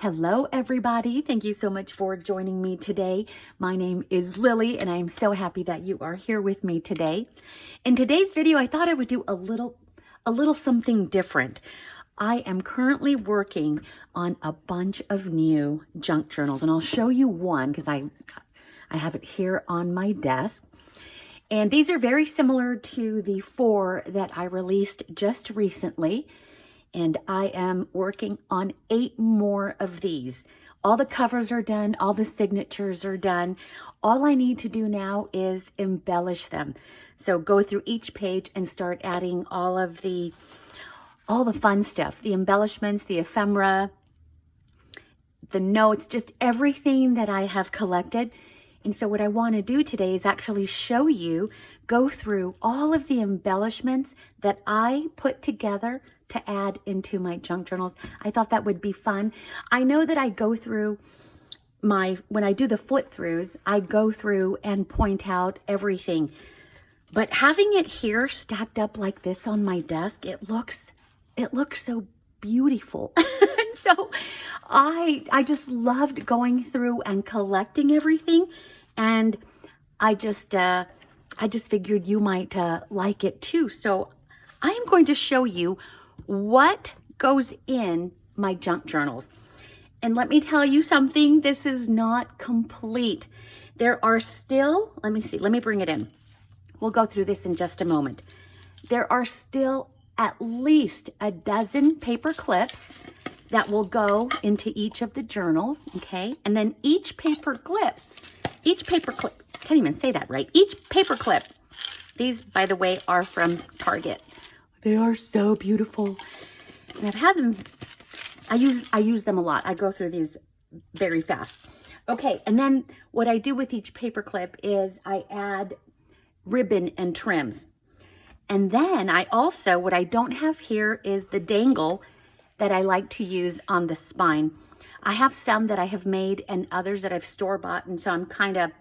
Hello, everybody. Thank you so much for joining me today. My name is Lily, and I'm so happy that you are here with me today. In today's video, I thought I would do a little something different. I am currently working on a bunch of new junk journals, and I'll show you one because I have it here on my desk. And these are very similar to the 4 that I released just recently. And I am working on 8 more of these. All the covers are done. All the signatures are done. All I need to do now is embellish them. So go through each page and start adding all the fun stuff. The embellishments, the ephemera, the notes, just everything that I have collected. And so what I want to do today is actually show you, go through all of the embellishments that I put together to add into my junk journals. I thought that would be fun. I know that I go through when I do the flip throughs, I go through and point out everything. But having it here stacked up like this on my desk, it looks so beautiful. So I just loved going through and collecting everything. And I just figured you might like it too. So I am going to show you what goes in my junk journals. And let me tell you something, this is not complete. There are still, let me bring it in. We'll go through this in just a moment. There are still at least a dozen paper clips that will go into each of the journals, okay? And then each paper clip, can't even say that right, each paper clip, these, by the way, are from Target. They are so beautiful. And I've had them, I use them a lot. I go through these very fast. Okay, and then what I do with each paper clip is I add ribbon and trims. And then I also, what I don't have here is the dangle that I like to use on the spine. I have some that I have made and others that I've store-bought, and so I'm kind of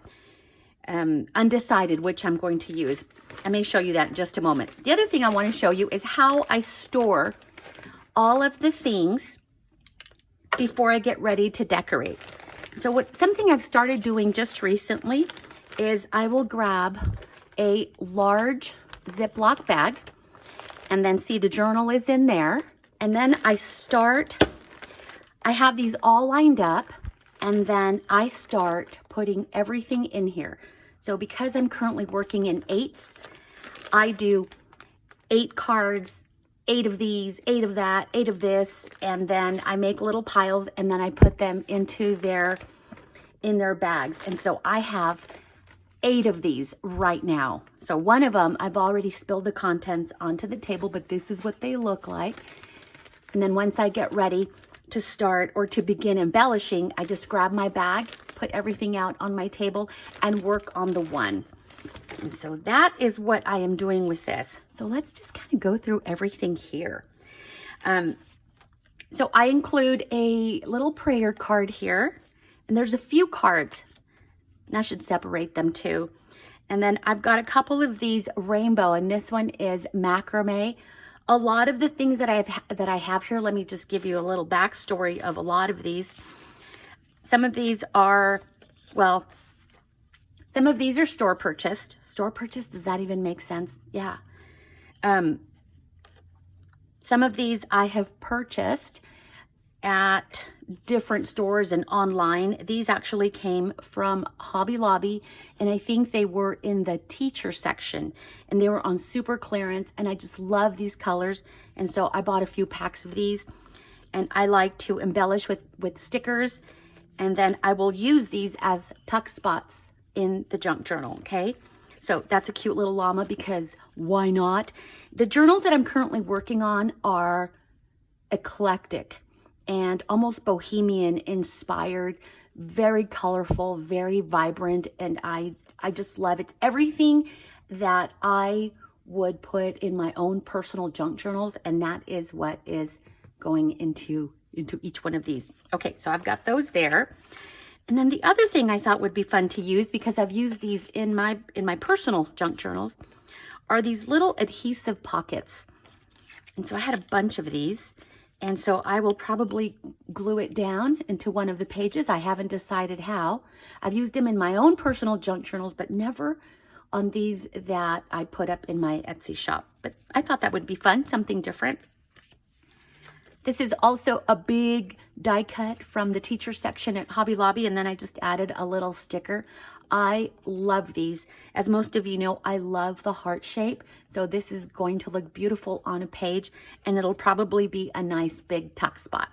undecided which I'm going to use. I may show you that in just a moment. The other thing I want to show you is how I store all of the things before I get ready to decorate. So something I've started doing just recently is I will grab a large Ziploc bag, and then see the journal is in there, and then I have these all lined up, and then I start putting everything in here. So because I'm currently working in 8s, I do 8 cards, 8 of these, 8 of that, 8 of this, and then I make little piles, and then I put them into in their bags. And so I have 8 of these right now. So one of them, I've already spilled the contents onto the table, but this is what they look like. And then once I get ready to start or to begin embellishing, I just grab my bag, put everything out on my table, and work on the one. And so that is what I am doing with this. So let's just kind of go through everything here. So I include a little prayer card here, and there's a few cards, and I should separate them too. And then I've got a couple of these rainbow, and this one is macrame. A lot of the things that I have here, let me just give you a little backstory of a lot of these. Some of these are, well, some of these are store purchased. Store purchased, does that even make sense? Yeah. Some of these I have purchased at different stores and online. These actually came from Hobby Lobby, and I think they were in the teacher section, and they were on super clearance, and I just love these colors, and so I bought a few packs of these, and I like to embellish with stickers, and then I will use these as tuck spots in the junk journal, okay? So that's a cute little llama because why not? The journals that I'm currently working on are eclectic and almost bohemian inspired, very colorful, very vibrant, and I just love it. It's everything that I would put in my own personal junk journals, and that is what is going into each one of these. Okay, so I've got those there. And then the other thing I thought would be fun to use, because I've used these in my personal junk journals, are these little adhesive pockets. And so I had a bunch of these, And so I will probably glue it down into one of the pages. I haven't decided how. I've used them in my own personal junk journals, but never on these that I put up in my Etsy shop. But I thought that would be fun, something different. This is also a big die cut from the teacher section at Hobby Lobby, and then I just added a little sticker. I love these. As most of you know, I love the heart shape. So this is going to look beautiful on a page, and it'll probably be a nice big tuck spot.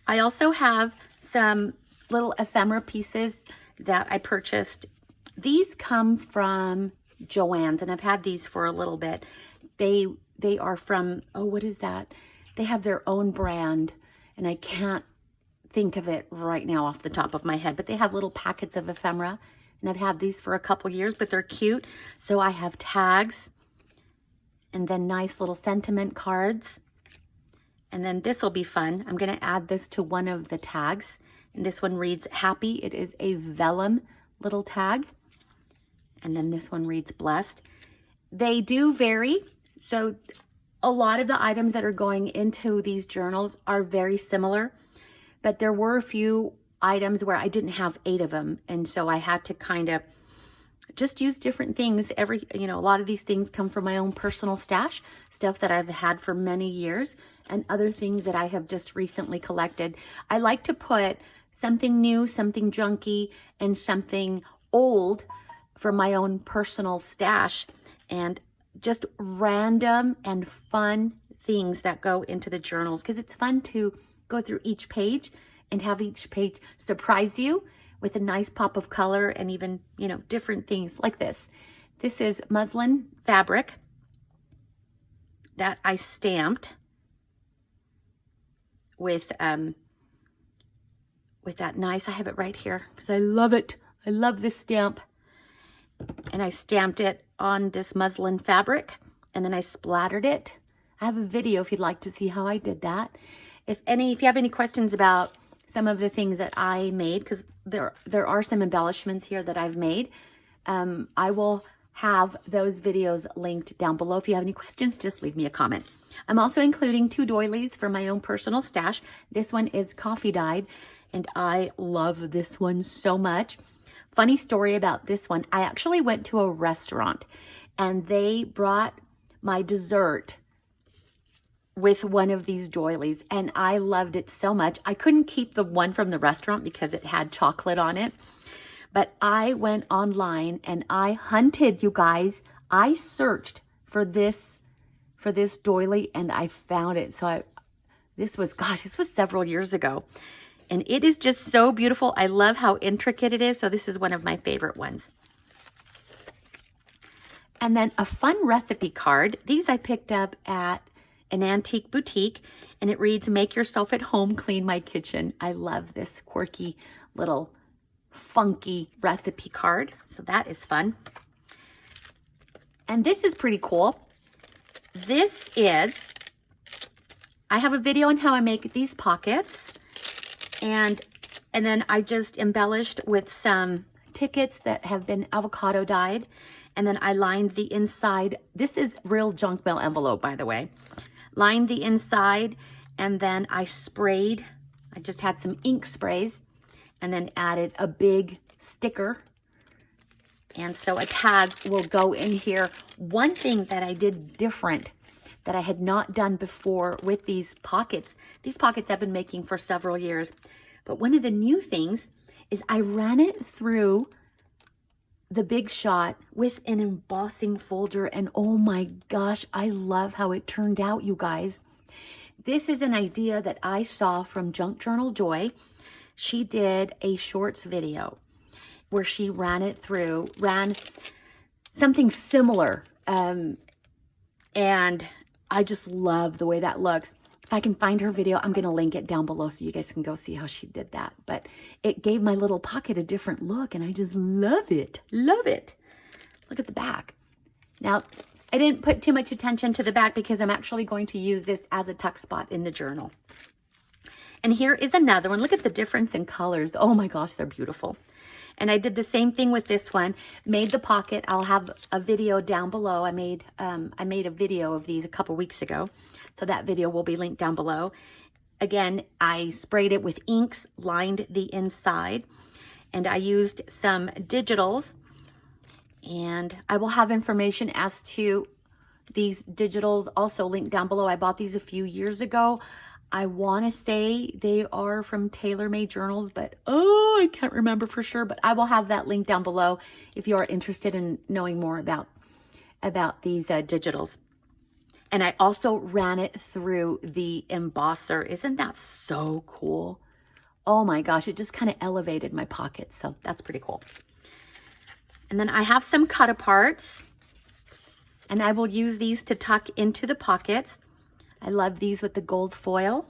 I also have some little ephemera pieces that I purchased. These come from Joann's, and I've had these for a little bit. They are from, oh, what is that? They have their own brand, and I can't think of it right now off the top of my head, but they have little packets of ephemera, and I've had these for a couple years, but they're cute. So I have tags, and then nice little sentiment cards. And then this will be fun. I'm going to add this to one of the tags, and this one reads happy. It is a vellum little tag. And then this one reads blessed. They do vary. So a lot of the items that are going into these journals are very similar, but there were a few items where I didn't have 8 of them. And so I had to kind of just use different things. A lot of these things come from my own personal stash, stuff that I've had for many years, and other things that I have just recently collected. I like to put something new, something junky, and something old from my own personal stash, and just random and fun things that go into the journals, because it's fun to go through each page and have each page surprise you with a nice pop of color, and even, different things like this. This is muslin fabric that I stamped with that nice, I have it right here because I love it. I love this stamp. And I stamped it on this muslin fabric, and then I splattered it. I have a video if you'd like to see how I did that. If you have any questions about some of the things that I made, because there are some embellishments here that I've made, I will have those videos linked down below. If you have any questions, just leave me a comment. I'm also including 2 doilies for my own personal stash. This one is coffee dyed, and I love this one so much. Funny story about this one. I actually went to a restaurant, and they brought my dessert with one of these doilies, and I loved it so much. I couldn't keep the one from the restaurant because it had chocolate on it, but I went online and I hunted, you guys. I searched for this doily, and I found it. So this was several years ago, and it is just so beautiful. I love how intricate it is. So this is one of my favorite ones. And then a fun recipe card. These I picked up at an antique boutique, and it reads, make yourself at home, clean my kitchen. I love this quirky little funky recipe card. So that is fun. And this is pretty cool. I have a video on how I make these pockets, and then I just embellished with some tickets that have been avocado dyed, and then I lined the inside. This is real junk mail envelope, by the way. Lined the inside, and then I sprayed. I just had some ink sprays, and then added a big sticker. And so a tag will go in here. One thing that I did different that I had not done before with these pockets I've been making for several years, but one of the new things is I ran it through the Big Shot with an embossing folder, and oh my gosh, I love how it turned out, you guys. This is an idea that I saw from Junk Journal Joy. She did a shorts video where she ran something similar, and I just love the way that looks. If I can find her video, I'm going to link it down below so you guys can go see how she did that. But it gave my little pocket a different look, and I just love it. Love it. Look at the back. Now, I didn't put too much attention to the back because I'm actually going to use this as a tuck spot in the journal. And here is another one. Look at the difference in colors. Oh my gosh, they're beautiful. And I did the same thing with this one. Made the pocket. I'll have a video down below. I made a video of these a couple weeks ago. So that video will be linked down below. Again, I sprayed it with inks, lined the inside, and I used some digitals. And I will have information as to these digitals also linked down below. I bought these a few years ago. I want to say they are from TaylorMade Journals, but oh, I can't remember for sure. But I will have that link down below if you are interested in knowing more about these digitals. And I also ran it through the embosser. Isn't that so cool? Oh my gosh, it just kind of elevated my pocket. So that's pretty cool. And then I have some cut aparts, and I will use these to tuck into the pockets. I love these with the gold foil.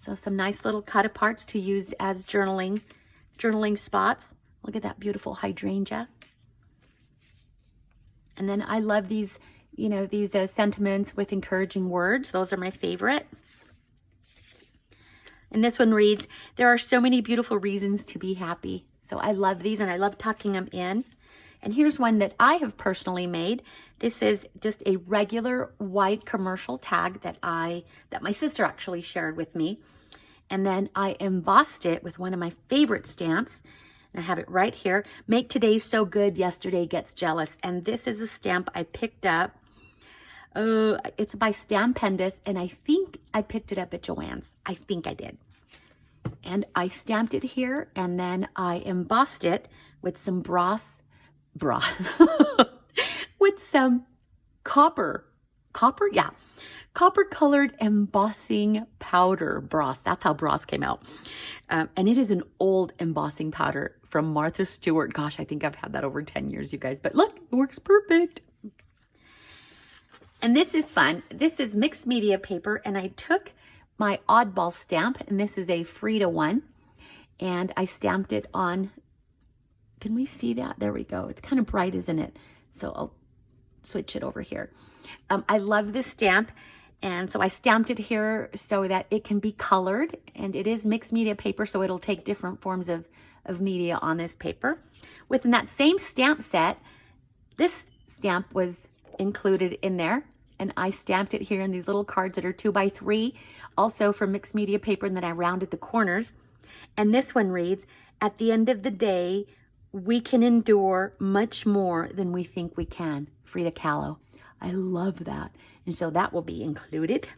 So some nice little cut aparts to use as journaling spots. Look at that beautiful hydrangea. And then I love these, you know, these sentiments with encouraging words. Those are my favorite. And this one reads, "There are so many beautiful reasons to be happy." So I love these, and I love tucking them in. And here's one that I have personally made. This is just a regular white commercial tag that my sister actually shared with me. And then I embossed it with one of my favorite stamps. And I have it right here. "Make today so good, yesterday gets jealous." And this is a stamp I picked up. It's by Stampendous, and I think I picked it up at Joann's. I think I did. And I stamped it here, and then I embossed it with some with some copper colored embossing powder. Bros, that's how Bros came out. And it is an old embossing powder from Martha Stewart. Gosh, I think I've had that over 10 years, you guys, but look, it works perfect. And this is fun. This is mixed media paper, and I took my oddball stamp, and this is a Frida one, and I stamped it on. Can we see that? There we go. It's kind of bright, isn't it? So I'll switch it over here. I love this stamp, and so I stamped it here so that it can be colored, and it is mixed media paper, so it'll take different forms of media on this paper. Within that same stamp set, this stamp was included in there, and I stamped it here in these little cards that are 2x3, also from mixed media paper, and then I rounded the corners. And this one reads, "At the end of the day, we can endure much more than we think we can." Frida Kahlo. I love that. And so that will be included.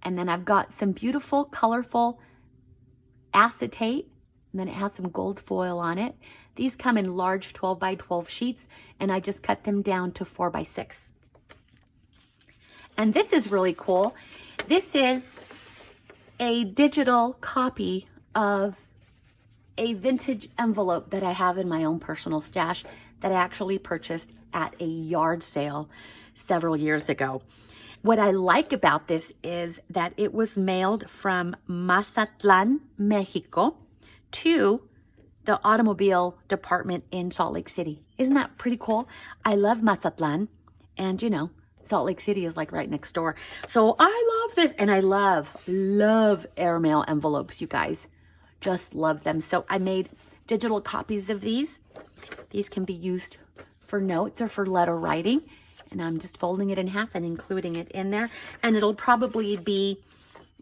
And then I've got some beautiful, colorful acetate, and then it has some gold foil on it. These come in large 12x12 sheets, and I just cut them down to 4x6. And this is really cool. This is a digital copy of a vintage envelope that I have in my own personal stash that I actually purchased at a yard sale several years ago. What I like about this is that it was mailed from Mazatlan, Mexico to the automobile department in Salt Lake City. Isn't that pretty cool? I love Mazatlan, and you know, Salt Lake City is like right next door. So I love this, and I love airmail envelopes, you guys. Just love them. So I made digital copies of these. These can be used for notes or for letter writing. And I'm just folding it in half and including it in there. And it'll probably be,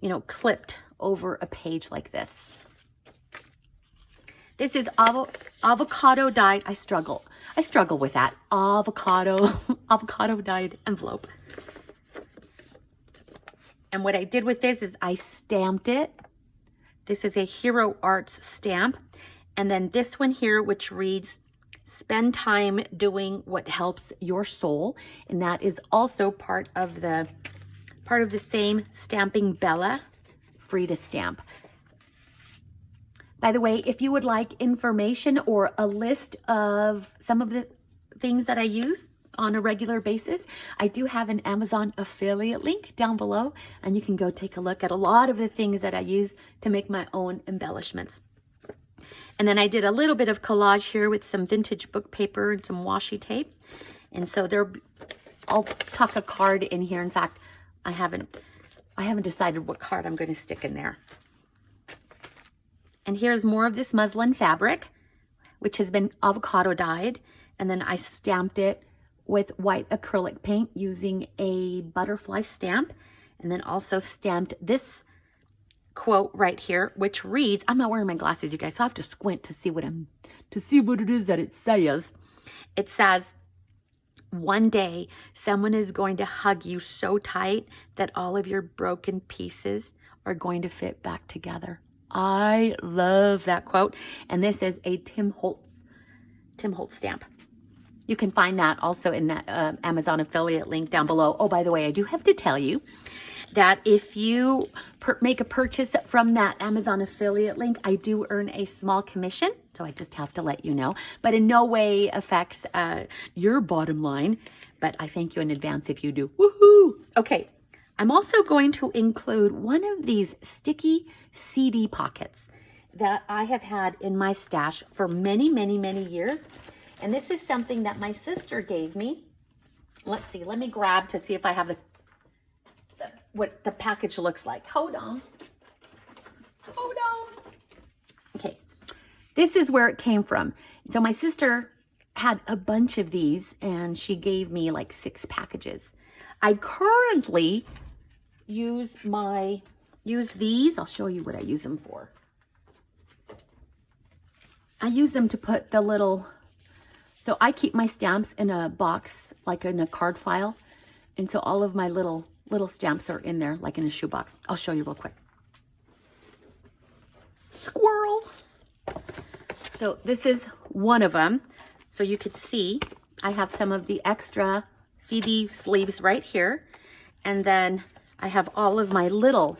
you know, clipped over a page like this. This is avocado dyed. I struggle with that. Avocado dyed envelope. And what I did with this is I stamped it. This is a Hero Arts stamp. And then this one here, which reads, "Spend time doing what helps your soul." And that is also part of the same Stamping Bella Frida stamp. By the way, if you would like information or a list of some of the things that I use on a regular basis, I do have an Amazon affiliate link down below, and you can go take a look at a lot of the things that I use to make my own embellishments. And then I did a little bit of collage here with some vintage book paper and some washi tape. And so I'll tuck a card in here. In fact, I haven't I haven't decided what card I'm going to stick in there. And here's more of this muslin fabric, which has been avocado dyed. And then I stamped it with white acrylic paint using a butterfly stamp. And then also stamped this quote right here, which reads, I'm not wearing my glasses, you guys, so I have to squint to see what it is that it says. It says, one day someone is going to hug you so tight that all of your broken pieces are going to fit back together. I love that quote. And this is a Tim Holtz stamp. You can find that also in that Amazon affiliate link down below. Oh, by the way, I do have to tell you that if you make a purchase from that Amazon affiliate link, I do earn a small commission. So I just have to let you know, but in no way affects your bottom line. But I thank you in advance if you do. Woohoo! Okay, I'm also going to include one of these sticky CD pockets that I have had in my stash for many, many, many years. And this is something that my sister gave me. Let's see, let me grab to see if I have what the package looks like. Hold on. Okay, this is where it came from. So my sister had a bunch of these and she gave me like 6 packages. I currently use these. I'll show you what I use them for. I use them to put the little, so I keep my stamps in a box, like in a card file. And so all of my little stamps are in there, like in a shoebox. I'll show you real quick. Squirrel. So this is one of them. So you could see I have some of the extra CD sleeves right here. And then I have all of my little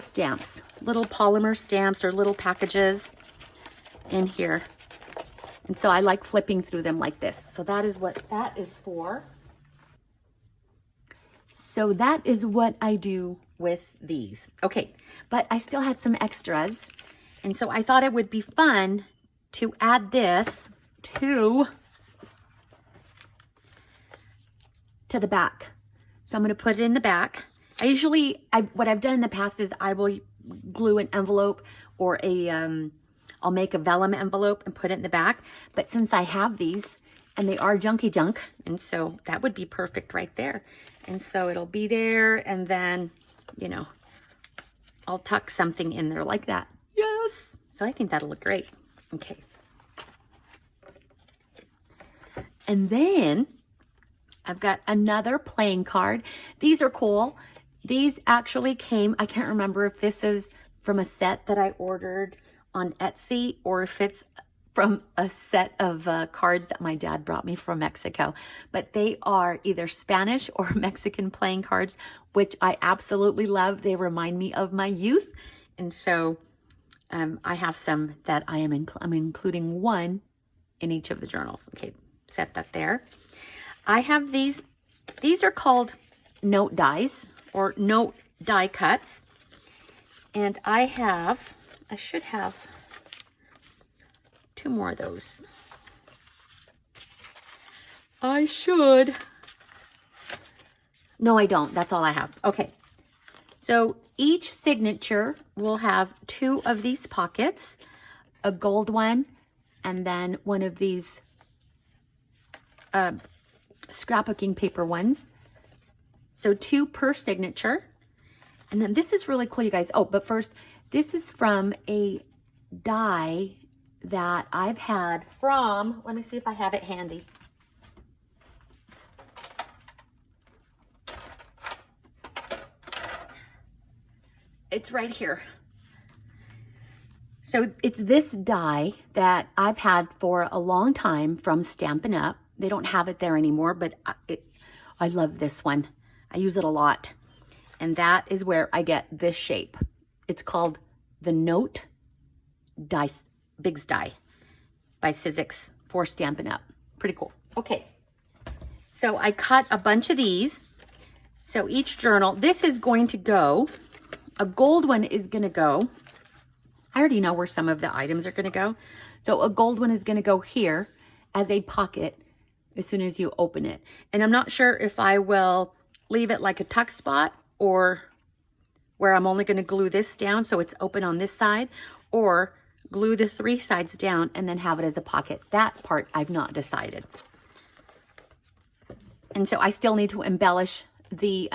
stamps, little polymer stamps or little packages in here. And so I like flipping through them like this. So that is what that is for. So that is what I do with these. Okay, but I still had some extras. And so I thought it would be fun to add this to the back. So I'm going to put it in the back. What I've done in the past is I will glue an envelope or I'll make a vellum envelope and put it in the back. But since I have these, and they are junky junk, and so that would be perfect right there. And so it'll be there, and then, you know, I'll tuck something in there like that. Yes! So I think that'll look great. Okay. And then I've got another playing card. These are cool. These actually came, I can't remember if this is from a set that I ordered on Etsy or if it's from a set of cards that my dad brought me from Mexico. But they are either Spanish or Mexican playing cards, which I absolutely love. They remind me of my youth. And so I have some that I'm including one in each of the journals. Okay, set that there. I have these are called note dies or note die cuts. And I should have 2 more of those. I should. No, I don't. That's all I have. Okay. So each signature will have 2 of these pockets, a gold one, and then one of these scrapbooking paper ones. So 2 per signature. And then this is really cool, you guys. Oh, but first, this is from a die that I've had from, let me see if I have it handy. It's right here. So it's this die that I've had for a long time from Stampin' Up. They don't have it there anymore, but I love this one. I use it a lot. And that is where I get this shape. It's called the Note Dice Big's Die by Sizzix for Stampin' Up. Pretty cool. Okay. So I cut a bunch of these. So each journal, this is going to go, a gold one is going to go. I already know where some of the items are going to go. So a gold one is going to go here as a pocket as soon as you open it. And I'm not sure if I will leave it like a tuck spot or where I'm only going to glue this down so it's open on this side, or glue the 3 sides down and then have it as a pocket. That part I've not decided. And so I still need to embellish the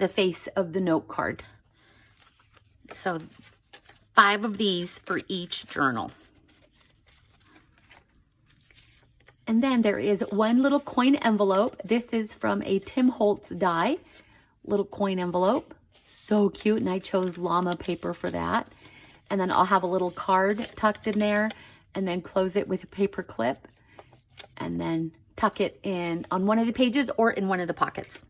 face of the note card. So 5 of these for each journal. And then there is one little coin envelope. This is from a Tim Holtz die, little coin envelope. So cute, and I chose llama paper for that. And then I'll have a little card tucked in there, and then close it with a paper clip, and then tuck it in on one of the pages or in one of the pockets.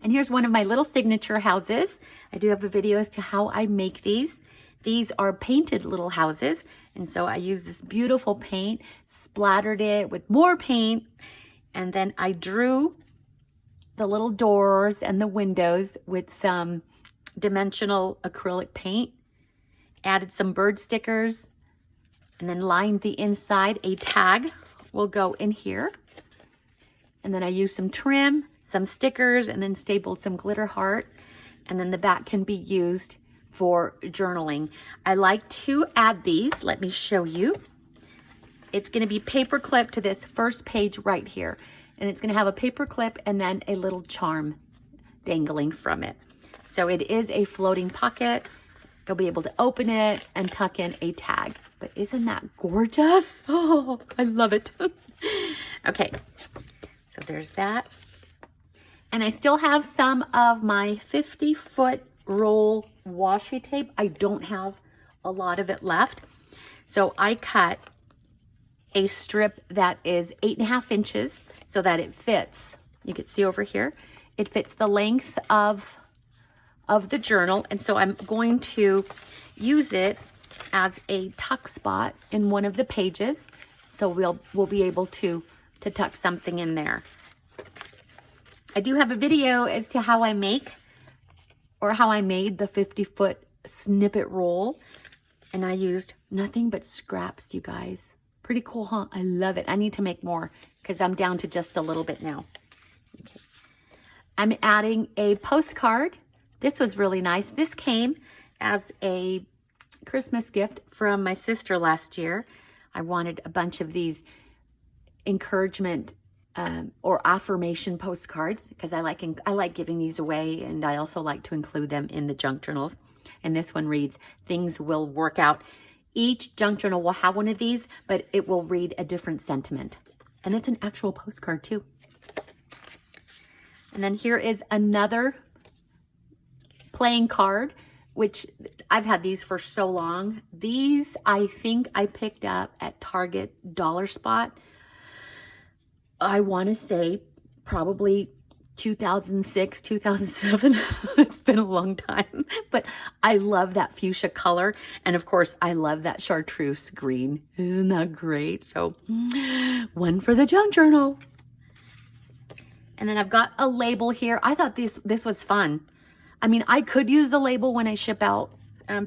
And here's one of my little signature houses. I do have a video as to how I make these. These are painted little houses, and so I use this beautiful paint, splattered it with more paint, and then I drew the little doors and the windows with some dimensional acrylic paint, added some bird stickers, and then lined the inside. A tag will go in here, and then I used some trim, some stickers, and then stapled some glitter heart, and then the back can be used for journaling. I like to add these. Let me show you. It's going to be paper clipped to this first page right here, and it's going to have a paper clip and then a little charm dangling from it. So it is a floating pocket. You'll be able to open it and tuck in a tag. But isn't that gorgeous? Oh, I love it. Okay, so there's that. And I still have some of my 50-foot roll washi tape. I don't have a lot of it left. So I cut a strip that is 8.5 inches so that it fits. You can see over here, it fits the length of the journal. And so I'm going to use it as a tuck spot in one of the pages. So we'll be able to tuck something in there. I do have a video as to how I make, or how I made the 50-foot snippet roll. And I used nothing but scraps, you guys. Pretty cool, huh? I love it. I need to make more because I'm down to just a little bit now. Okay. I'm adding a postcard. This was really nice. This came as a Christmas gift from my sister last year. I wanted a bunch of these encouragement or affirmation postcards because I like giving these away, and I also like to include them in the junk journals. And this one reads, "Things will work out." Each junk journal will have one of these, but it will read a different sentiment. And it's an actual postcard too. And then here is another playing card, which I've had these for so long. These I think I picked up at Target Dollar Spot. I want to say probably 2006, 2007. It's been a long time, but I love that fuchsia color. And of course, I love that chartreuse green. Isn't that great? So one for the junk journal. And then I've got a label here. I thought this was fun. I mean, I could use a label when I ship out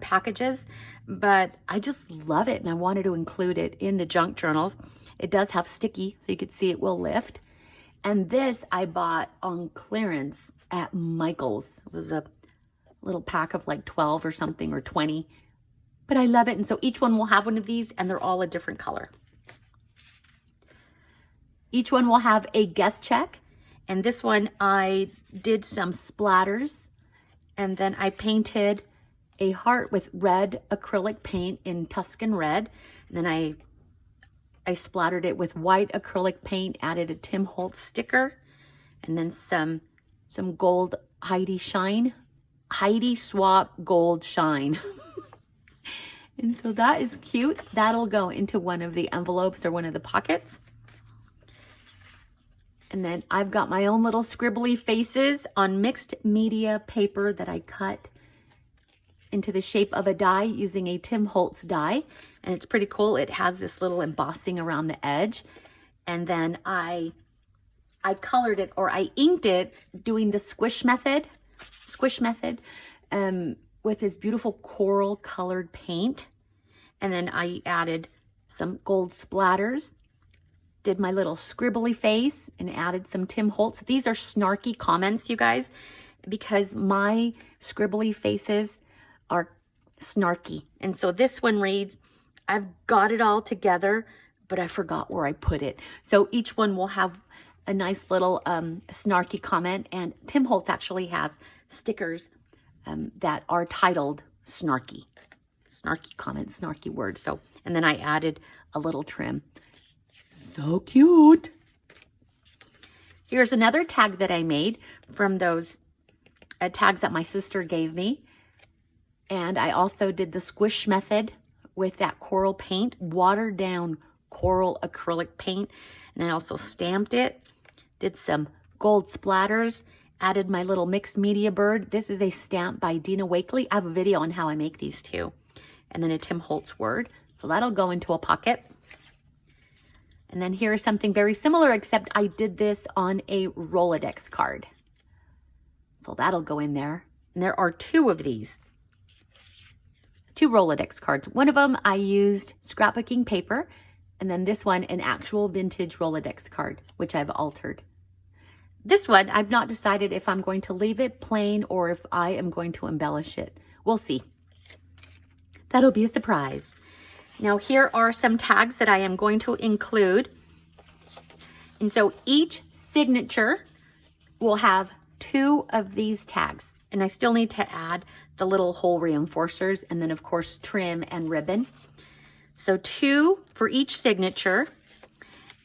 packages, but I just love it. And I wanted to include it in the junk journals. It does have sticky, so you can see it will lift. And this I bought on clearance at Michael's. It was a little pack of like 12 or something, or 20. But I love it. And so each one will have one of these, and they're all a different color. Each one will have a guest check. And this one I did some splatters. And then I painted a heart with red acrylic paint in Tuscan red. And then I splattered it with white acrylic paint, added a Tim Holtz sticker, and then some gold Heidi Swap gold shine. And so that is cute. That'll go into one of the envelopes or one of the pockets. And then I've got my own little scribbly faces on mixed media paper that I cut into the shape of a die using a Tim Holtz die. And it's pretty cool. It has this little embossing around the edge. And then I colored it, or I inked it doing the squish method with this beautiful coral colored paint. And then I added some gold splatters did my little scribbly face and added some Tim Holtz. These are snarky comments, you guys, because my scribbly faces are snarky. And so this one reads, I've got it all together, but I forgot where I put it. So each one will have a nice little snarky comment. And Tim Holtz actually has stickers that are titled snarky. Snarky comment, snarky word. So, and then I added a little trim. So cute. Here's another tag that I made from those tags that my sister gave me. And I also did the squish method with that coral paint, watered down coral acrylic paint. And I also stamped it, did some gold splatters, added my little mixed media bird. This is a stamp by Dina Wakely. I have a video on how I make these too. And then a Tim Holtz word. So that'll go into a pocket. And then here's something very similar, except I did this on a Rolodex card. So that'll go in there. And there are 2 of these. 2 Rolodex cards. One of them I used scrapbooking paper. And then this one, an actual vintage Rolodex card, which I've altered. This one, I've not decided if I'm going to leave it plain or if I am going to embellish it. We'll see. That'll be a surprise. Now here are some tags that I am going to include. And so each signature will have 2 of these tags. And I still need to add the little hole reinforcers and then of course trim and ribbon. So 2 for each signature.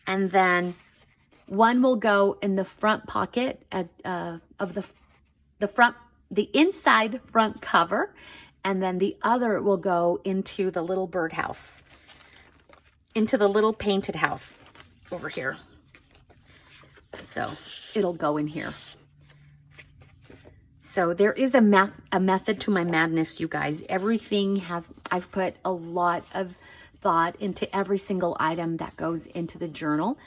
And then 1 will go in the front pocket as of the inside front cover. And then the other will go into the little birdhouse, into the little painted house over here. So it'll go in here. So there is a method to my madness, you guys. Everything I've put a lot of thought into every single item that goes into the journal.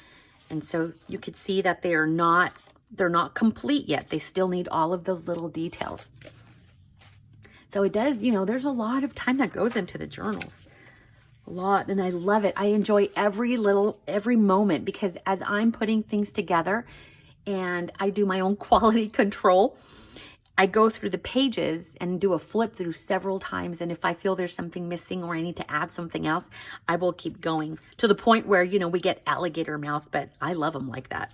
And so you could see that they're not complete yet. They still need all of those little details. So it does, you know, there's a lot of time that goes into the journals. A lot, and I love it. I enjoy every moment because as I'm putting things together and I do my own quality control, I go through the pages and do a flip through several times. And if I feel there's something missing or I need to add something else, I will keep going to the point where, you know, we get alligator mouth, but I love them like that.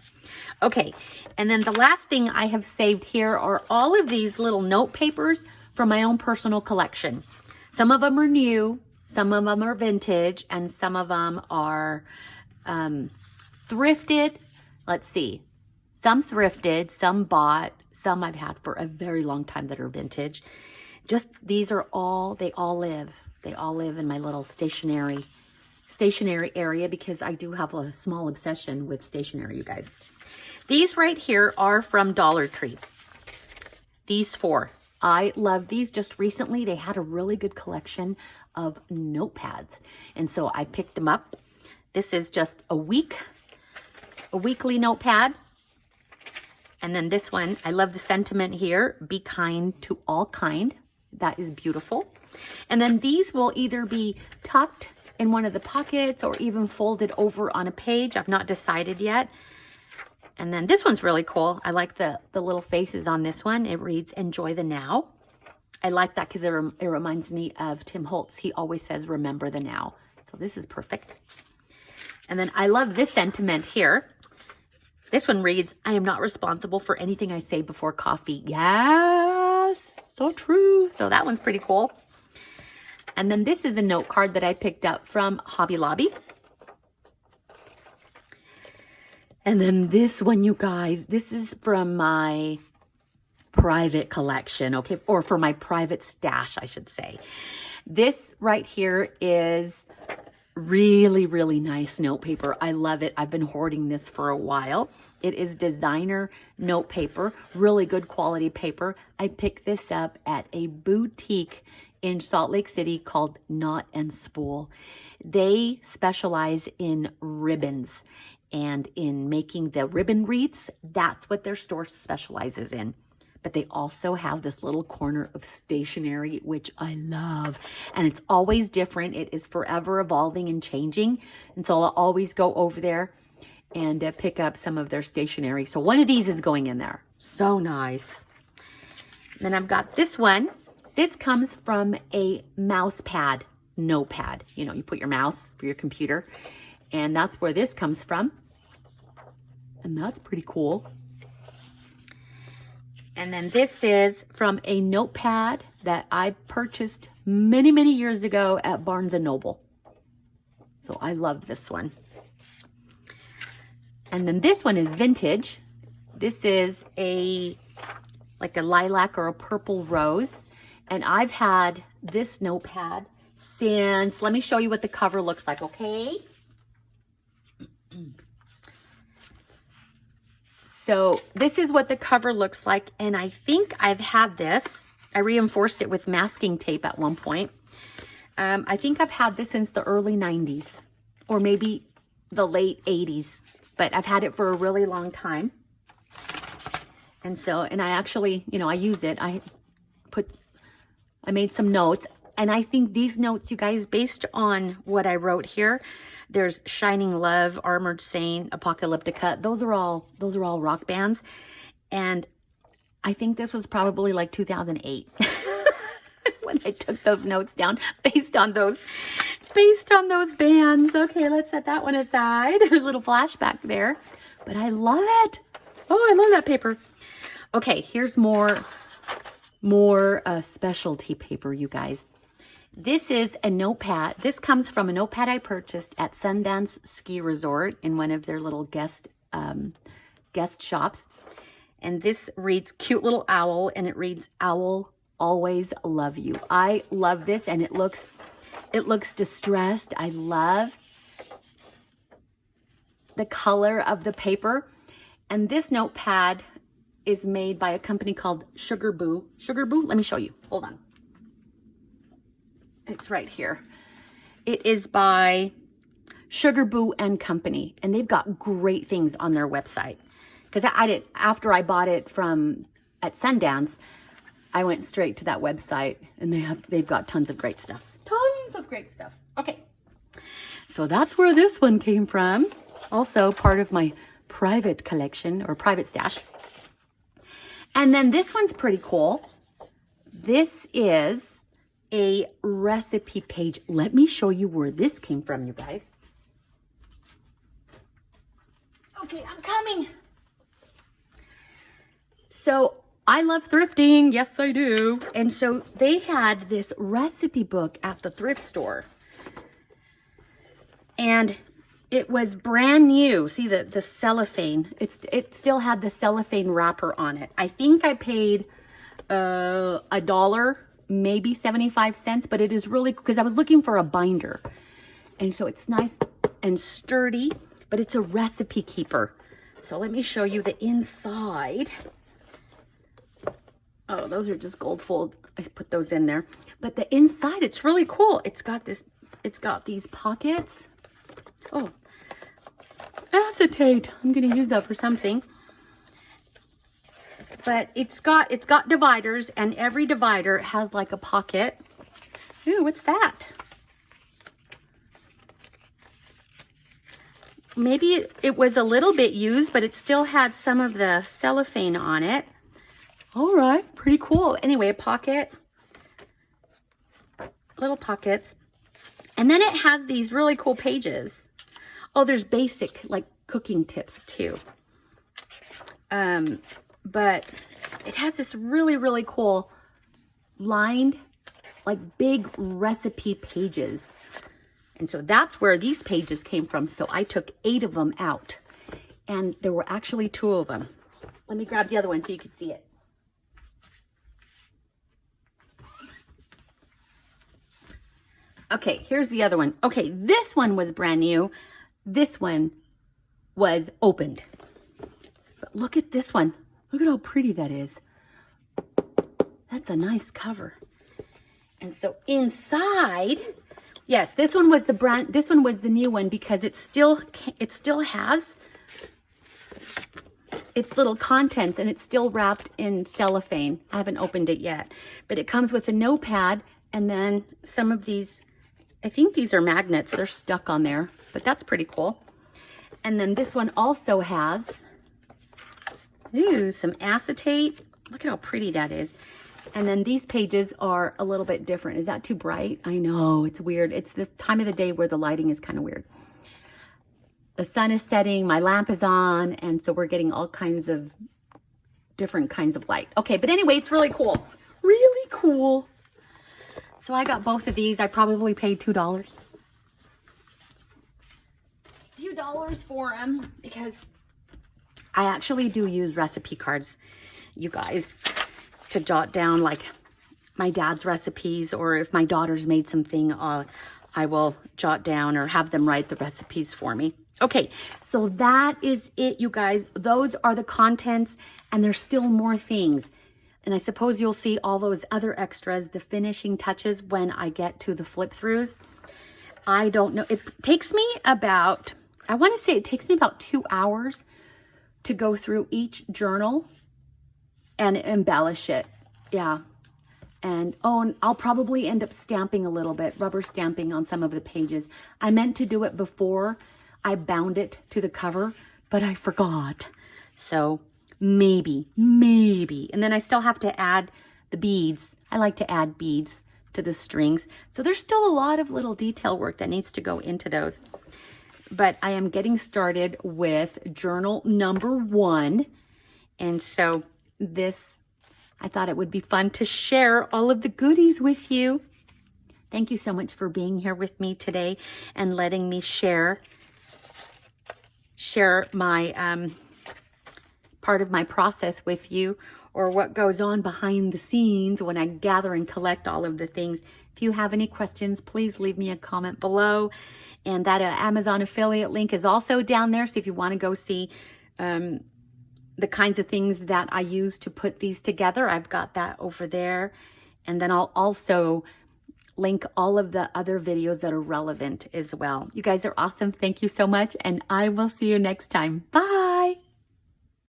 Okay. And then the last thing I have saved here are all of these little note papers from my own personal collection. Some of them are new, some of them are vintage, and some of them are thrifted. Let's see. Some thrifted, some bought, some I've had for a very long time that are vintage. Just these are all, they all live in my little stationery area because I do have a small obsession with stationery, you guys. These right here are from Dollar Tree. These 4. I love these. Just recently, they had a really good collection of notepads. And so I picked them up. This is just a weekly notepad. And then this one, I love the sentiment here, be kind to all kind. That is beautiful. And then these will either be tucked in one of the pockets or even folded over on a page. I've not decided yet. And then this one's really cool. I like the little faces on this one. It reads, enjoy the now. I like that because it reminds me of Tim Holtz. He always says, remember the now. So this is perfect. And then I love this sentiment here. This one reads, I am not responsible for anything I say before coffee. Yes, so true. So that one's pretty cool. And then this is a note card that I picked up from Hobby Lobby. And then this one, you guys, this is from my private collection, okay? Or for my private stash, I should say. This right here is really, really nice note paper. I love it. I've been hoarding this for a while. It is designer note paper, really good quality paper. I picked this up at a boutique in Salt Lake City called Knot and Spool. They specialize in ribbons. And in making the ribbon wreaths, that's what their store specializes in. But they also have this little corner of stationery, which I love. And it's always different. It is forever evolving and changing. And so I'll always go over there and pick up some of their stationery. So one of these is going in there. So nice. Then I've got this one. This comes from a mouse pad, notepad. You know, you put your mouse for your computer, and that's where this comes from. And that's pretty cool. And then this is from a notepad that I purchased many, many years ago at Barnes & Noble. So I love this one. And then this one is vintage. This is like a lilac or a purple rose. And I've had this notepad since, let me show you what the cover looks like, okay? So this is what the cover looks like, and I think I've had this. I reinforced it with masking tape at one point. I think I've had this since the early 90s, or maybe the late 80s, but I've had it for a really long time. And so, and I actually, you know, I use it. I made some notes, and I think these notes, you guys, based on what I wrote here, there's Shining Love, Armored Saint, Apocalyptica. Those are all rock bands. And I think this was probably like 2008 when I took those notes down based on those bands. Okay, let's set that one aside. A little flashback there. But I love it. Oh, I love that paper. Okay, here's more specialty paper, you guys. This is a notepad. This comes from a notepad I purchased at Sundance Ski Resort in one of their little guest shops. And this reads Cute Little Owl, and it reads Owl, Always Love You. I love this, and it looks distressed. I love the color of the paper. And this notepad is made by a company called Sugar Boo. Sugar Boo? Let me show you. Hold on. It's right here. It is by Sugar Boo and Company, and they've got great things on their website. Because after I bought it at Sundance, I went straight to that website, and they've got tons of great stuff. Tons of great stuff. Okay, so that's where this one came from. Also part of my private collection or private stash. And then this one's pretty cool. This is a recipe page. Let me show you where this came from, you guys. Okay, I'm coming. So I love thrifting. Yes, I do. And so they had this recipe book at the thrift store. And it was brand new. See the cellophane. It still had the cellophane wrapper on it. I think I paid $1, maybe 75 cents, but it is really, because I was looking for a binder. And so it's nice and sturdy, but it's a recipe keeper. So let me show you the inside. Oh, those are just gold fold. I put those in there. But the inside, it's really cool. It's got these pockets. Oh, acetate. I'm going to use that for something. But it's got dividers, and every divider has like a pocket. Ooh, what's that? Maybe it was a little bit used, but it still had some of the cellophane on it. All right, pretty cool. Anyway, a pocket, little pockets. And then it has these really cool pages. Oh, there's basic like cooking tips too. But it has this really, really cool lined, like big recipe pages. And so that's where these pages came from. So I took 8 of them out, and there were actually 2 of them. Let me grab the other one so you can see it. Okay, here's the other one. Okay, this one was brand new. This one was opened. But look at this one. Look at how pretty that is. That's a nice cover. And so inside, yes, this one was the new one, because it still has its little contents, and it's still wrapped in cellophane. I haven't opened it yet, but it comes with a notepad, and then some of these, I think these are magnets. They're stuck on there, but that's pretty cool. And then this one also has, ooh, some acetate. Look at how pretty that is. And then these pages are a little bit different. Is that too bright? I know, it's weird. It's the time of the day where the lighting is kind of weird. The sun is setting, my lamp is on, and so we're getting all kinds of different kinds of light. Okay, but anyway, it's really cool. Really cool. So I got both of these. I probably paid $2. $2 for them because I actually do use recipe cards, you guys, to jot down like my dad's recipes, or if my daughter's made something, I will jot down or have them write the recipes for me. Okay, so that is it, you guys. Those are the contents, and there's still more things. And I suppose you'll see all those other extras, the finishing touches, when I get to the flip throughs. I don't know. It takes me about, I want to say it takes me about 2 hours to go through each journal and embellish it. Yeah. And I'll probably end up stamping a little bit, rubber stamping on some of the pages. I meant to do it before I bound it to the cover, but I forgot. So maybe. And then I still have to add the beads. I like to add beads to the strings. So there's still a lot of little detail work that needs to go into those. But I am getting started with journal number 1. And so this, I thought it would be fun to share all of the goodies with you. Thank you so much for being here with me today and letting me share my part of my process with you, or what goes on behind the scenes when I gather and collect all of the things. If you have any questions, please leave me a comment below. And that Amazon affiliate link is also down there. So if you want to go see the kinds of things that I use to put these together, I've got that over there. And then I'll also link all of the other videos that are relevant as well. You guys are awesome. Thank you so much. And I will see you next time. Bye.